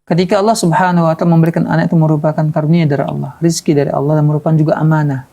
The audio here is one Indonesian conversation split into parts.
Ketika Allah Subhanahu wa taala memberikan anak itu merupakan karunia dari Allah, rezeki dari Allah, dan merupakan juga amanah.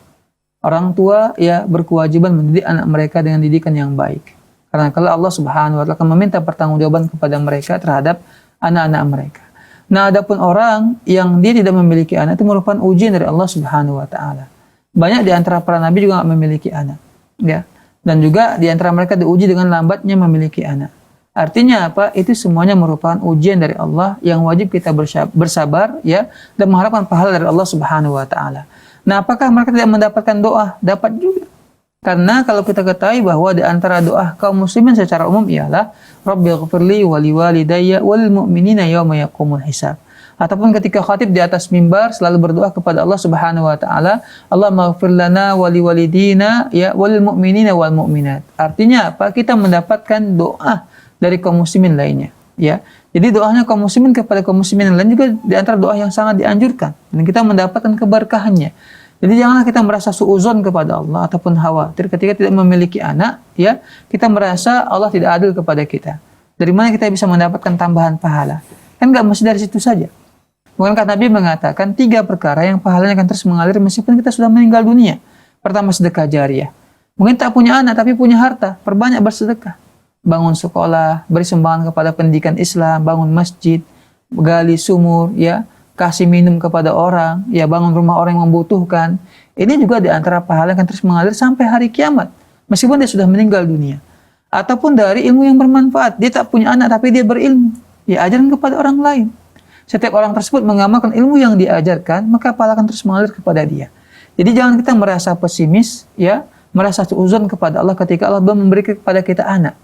Orang tua ya berkewajiban mendidik anak mereka dengan didikan yang baik. Karena kalau Allah Subhanahu wa taala akan meminta pertanggungjawaban kepada mereka terhadap anak-anak mereka. Nah, adapun orang yang dia tidak memiliki anak itu merupakan ujian dari Allah Subhanahu wa taala. Banyak di antara para nabi juga tidak memiliki anak, ya. Dan juga di antara mereka diuji dengan lambatnya memiliki anak. Artinya apa? Itu semuanya merupakan ujian dari Allah yang wajib kita bersabar ya dan mengharapkan pahala dari Allah Subhanahu wa taala. Nah, apakah mereka tidak mendapatkan doa? Dapat juga. Karena kalau kita ketahui bahwa di antara doa kaum muslimin secara umum ialah Rabbighfirli wa liwalidayya wal mu'minina yauma yaqumul hisab. Ataupun ketika khatib di atas mimbar selalu berdoa kepada Allah Subhanahu wa taala, Allahumma ighfir lana wa liwalidina ya wal mu'minina wal mu'minat. Artinya apa? Kita mendapatkan doa dari kaum muslimin lainnya, ya. Jadi doanya kaum muslimin kepada kaum muslimin lain juga di antara doa yang sangat dianjurkan dan kita mendapatkan keberkahannya. Jadi janganlah kita merasa suuzon kepada Allah ataupun khawatir ketika tidak memiliki anak, ya. Kita merasa Allah tidak adil kepada kita. Dari mana kita bisa mendapatkan tambahan pahala? Kan nggak mesti dari situ saja. Bukankah Nabi mengatakan 3 perkara yang pahalanya akan terus mengalir meskipun kita sudah meninggal dunia. Pertama, sedekah jariyah. Mungkin tak punya anak tapi punya harta, perbanyak bersedekah. Bangun sekolah, beri sumbangan kepada pendidikan Islam, bangun masjid, gali sumur, ya, kasih minum kepada orang, ya, bangun rumah orang yang membutuhkan. Ini juga di antara pahala yang akan terus mengalir sampai hari kiamat, meskipun dia sudah meninggal dunia. Ataupun dari ilmu yang bermanfaat, dia tak punya anak tapi dia berilmu, ya, ajarkan kepada orang lain. Setiap orang tersebut mengamalkan ilmu yang diajarkan, maka pahala akan terus mengalir kepada dia. Jadi jangan kita merasa pesimis, ya, merasa suuzon kepada Allah ketika Allah belum memberikan kepada kita anak.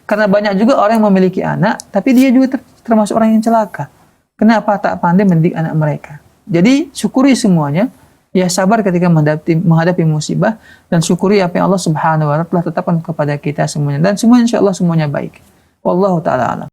Karena banyak juga orang yang memiliki anak, tapi dia juga termasuk orang yang celaka. Kenapa? Tak pandai mendidik anak mereka. Jadi syukuri semuanya, ya, sabar ketika menghadapi musibah, dan syukuri apa yang Allah Subhanahu wa taala telah tetapkan kepada kita semuanya. Dan semua insya Allah semuanya baik. Wallahu ta'ala alam.